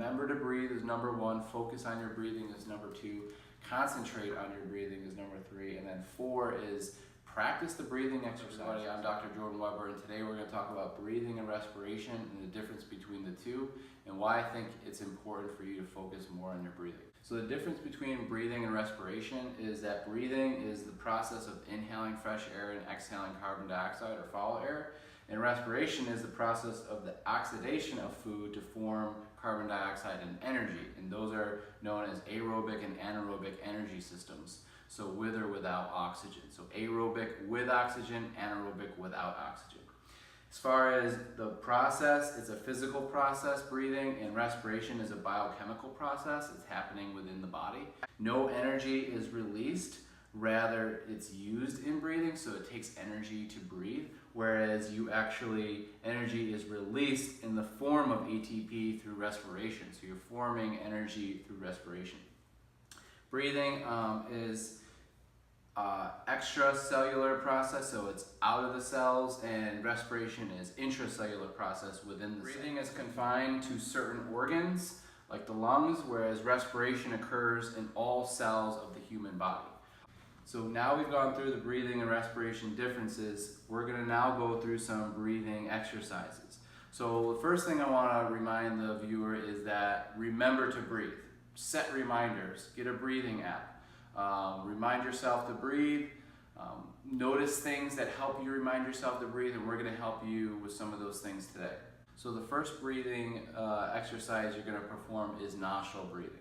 remember to breathe is number 1, focus on your breathing is number 2, concentrate on your breathing is number 3, and then 4 is practice the breathing exercise. Everybody, I'm Dr. Jordan Weber, and today we're going to talk about breathing and respiration and the difference between the two and why I think it's important for you to focus more on your breathing. So the difference between breathing and respiration is that breathing is the process of inhaling fresh air and exhaling carbon dioxide or foul air, and respiration is the process of the oxidation of food to form carbon dioxide and energy, and those are known as aerobic and anaerobic energy systems. So with or without oxygen. So aerobic with oxygen, anaerobic without oxygen. As far as the process, it's a physical process, breathing, and respiration is a biochemical process. It's happening within the body. No energy is released, rather it's used in breathing, so it takes energy to breathe, whereas energy is released in the form of ATP through respiration. So you're forming energy through respiration. Breathing is extracellular process, so it's out of the cells, and respiration is intracellular process within the Breathing is confined to certain organs like the lungs, whereas respiration occurs in all cells of the human body. So now we've gone through the breathing and respiration differences, we're going to now go through some breathing exercises. So the first thing I want to remind the viewer is that remember to breathe. Set reminders, get a breathing app. Remind yourself to breathe. Notice things that help you remind yourself to breathe, and we're going to help you with some of those things today. So the first breathing exercise you're going to perform is nostril breathing.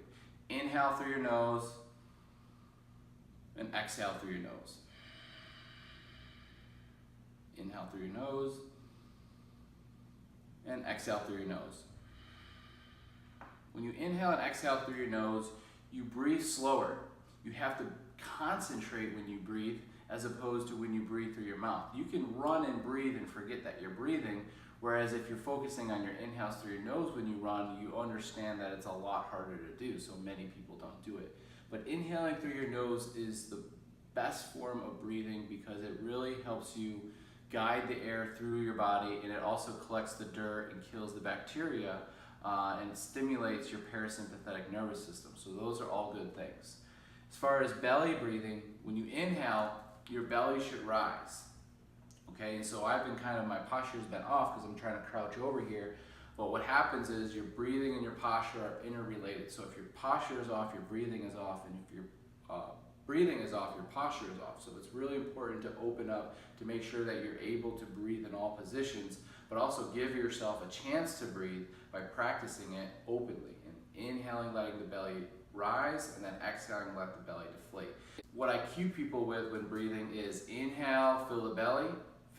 Inhale through your nose and exhale through your nose. Inhale through your nose and exhale through your nose. When you inhale and exhale through your nose, you breathe slower. You have to concentrate when you breathe as opposed to when you breathe through your mouth. You can run and breathe and forget that you're breathing, whereas if you're focusing on your inhales through your nose when you run, you understand that it's a lot harder to do, so many people don't do it. But inhaling through your nose is the best form of breathing because it really helps you guide the air through your body, and it also collects the dirt and kills the bacteria, and it stimulates your parasympathetic nervous system. So those are all good things. As far as belly breathing, when you inhale, your belly should rise. Okay, and so my posture's been off because I'm trying to crouch over here. But what happens is your breathing and your posture are interrelated. So if your posture is off, your breathing is off, and if your breathing is off, your posture is off. So it's really important to open up to make sure that you're able to breathe in all positions, but also give yourself a chance to breathe by practicing it openly and inhaling, letting the belly rise, and then exhaling, let the belly deflate. What I cue people with when breathing is inhale, fill the belly,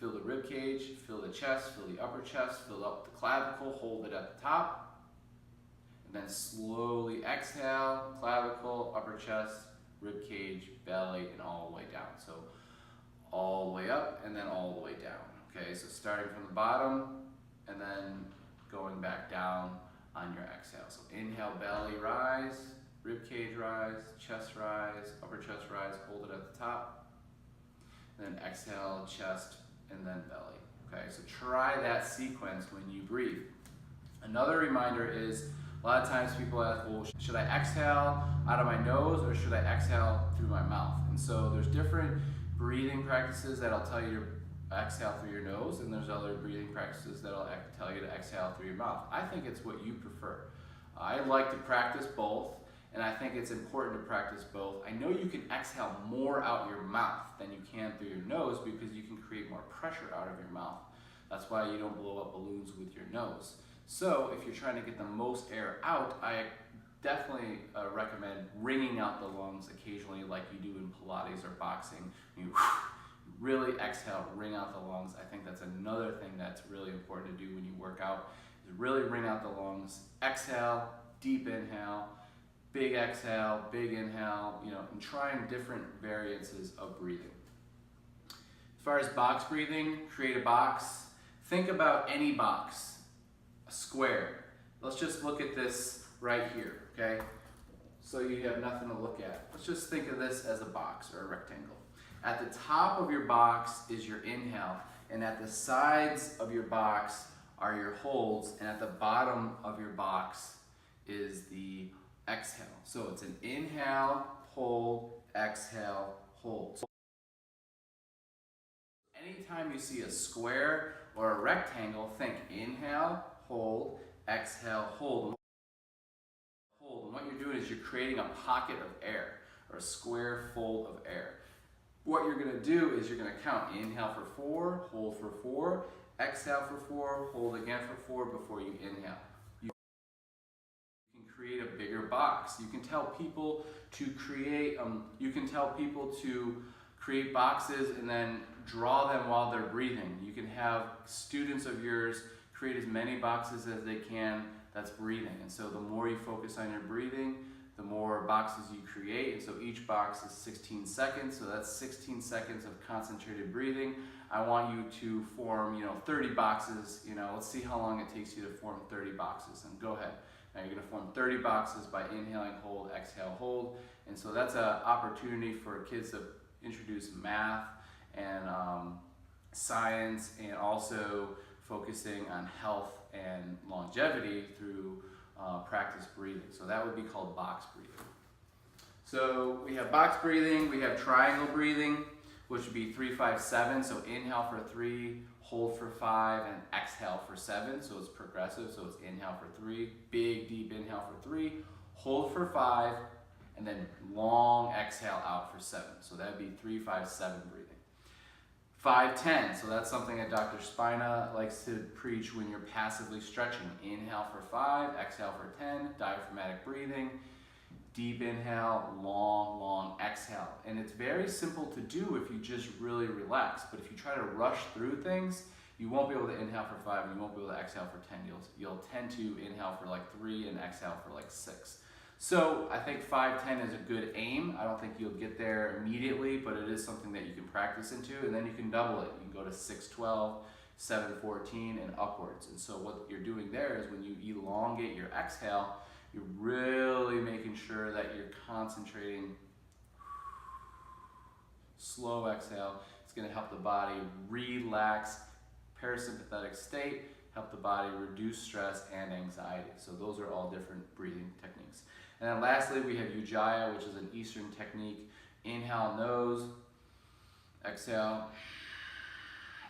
fill the rib cage, fill the chest, fill the upper chest, fill up the clavicle, hold it at the top, and then slowly exhale, clavicle, upper chest, rib cage, belly, and all the way down. So all the way up and then all the way down. Okay, so starting from the bottom and then going back down on your exhale. So inhale, belly rise, rib cage rise, chest rise, upper chest rise, hold it at the top. And then exhale, chest, and then belly. Okay, so try that sequence when you breathe. Another reminder is, a lot of times people ask, well, should I exhale out of my nose or should I exhale through my mouth? And so there's different breathing practices that'll tell you to exhale through your nose, and there's other breathing practices that'll tell you to exhale through your mouth. I think it's what you prefer. I like to practice both, and I think it's important to practice both. I know you can exhale more out your mouth than you can through your nose because you can create more pressure out of your mouth. That's why you don't blow up balloons with your nose. So if you're trying to get the most air out, I definitely recommend wringing out the lungs occasionally like you do in Pilates or boxing. You really exhale, wring out the lungs. I think that's another thing that's really important to do when you work out, is really wring out the lungs. Exhale, deep inhale, big exhale, big inhale, and trying different variances of breathing. As far as box breathing, create a box. Think about any box, a square. Let's just look at this right here, okay? So you have nothing to look at. Let's just think of this as a box or a rectangle. At the top of your box is your inhale, and at the sides of your box are your holds, and at the bottom of your box is the exhale. So it's an inhale, hold, exhale, hold. So anytime you see a square or a rectangle, think inhale, hold, exhale, hold. And what you're doing is you're creating a pocket of air, or a square fold of air. What you're going to do is you're going to count. Inhale for 4, hold for 4, exhale for 4, hold again for 4 before you inhale. You can create a bigger box. You can tell people to create boxes and then draw them while they're breathing. You can have students of yours create as many boxes as they can that's breathing. And so the more you focus on your breathing, the more boxes you create. And so each box is 16 seconds. So that's 16 seconds of concentrated breathing. I want you to form, 30 boxes. Let's see how long it takes you to form 30 boxes. And go ahead. Now you're going to form 30 boxes by inhaling, hold, exhale, hold. And so that's an opportunity for kids to introduce math and science, and also focusing on health and longevity through practice breathing. So that would be called box breathing. So we have box breathing, we have triangle breathing, which would be 3, 5, 7. So inhale for 3, hold for 5, and exhale for 7. So it's progressive. So it's inhale for 3, big deep inhale for 3, hold for 5, and then long exhale out for 7. So that would be 3, 5, 7 breathing. 5, 10. So that's something that Dr. Spina likes to preach when you're passively stretching. Inhale for 5, exhale for 10, diaphragmatic breathing. Deep inhale, long exhale. And it's very simple to do if you just really relax. But if you try to rush through things, you won't be able to inhale for 5 and you won't be able to exhale for 10. You'll tend to inhale for like 3 and exhale for like 6. So I think 5, 10 is a good aim. I don't think you'll get there immediately, but it is something that you can practice into, and then you can double it. You can go to 6, 12, 7, 14, and upwards. And so what you're doing there is when you elongate your exhale, you're really making sure that you're concentrating. Slow exhale. It's going to help the body relax, parasympathetic state, help the body reduce stress and anxiety. So those are all different breathing techniques. And then lastly, we have Ujjayi, which is an Eastern technique. Inhale, nose, exhale.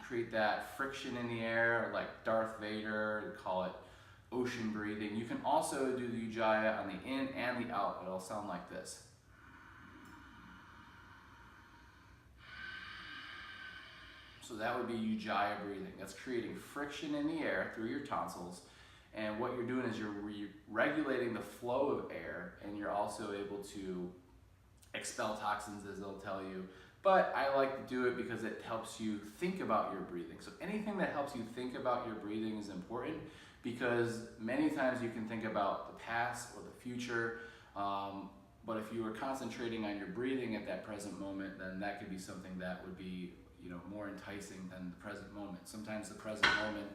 Create that friction in the air, like Darth Vader, call it ocean breathing. You can also do the Ujjayi on the in and the out. It'll sound like this. So that would be Ujjayi breathing. That's creating friction in the air through your tonsils. And what you're doing is you're regulating the flow of air, and you're also able to expel toxins, as they'll tell you. But I like to do it because it helps you think about your breathing. So anything that helps you think about your breathing is important, because many times you can think about the past or the future, but if you are concentrating on your breathing at that present moment, then that could be something that would be more enticing than the present moment. Sometimes the present moment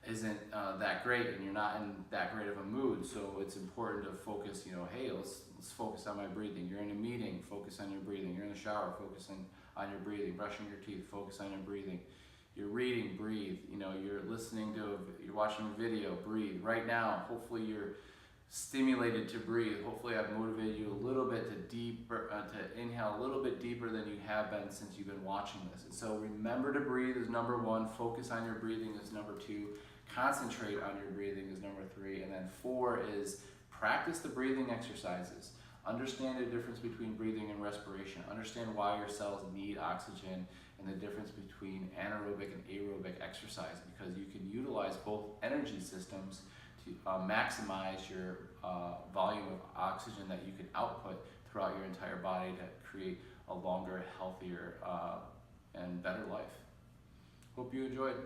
isn't that great, and you're not in that great of a mood, so it's important to focus, hey, let's focus on my breathing. You're in a meeting, focus on your breathing. You're in the shower, focusing on your breathing. Brushing your teeth, focus on your breathing. You're reading, breathe. You're listening to, you're watching a video, breathe. Right now, hopefully you're stimulated to breathe. Hopefully I've motivated you a little bit to inhale a little bit deeper than you have been since you've been watching this. And so remember to breathe is number 1, focus on your breathing is number 2, concentrate on your breathing is number 3, and then 4 is practice the breathing exercises. Understand the difference between breathing and respiration. Understand why your cells need oxygen, and the difference between anaerobic and aerobic exercise, because you can utilize both energy systems to maximize your volume of oxygen that you can output throughout your entire body to create a longer, healthier, and better life. Hope you enjoyed.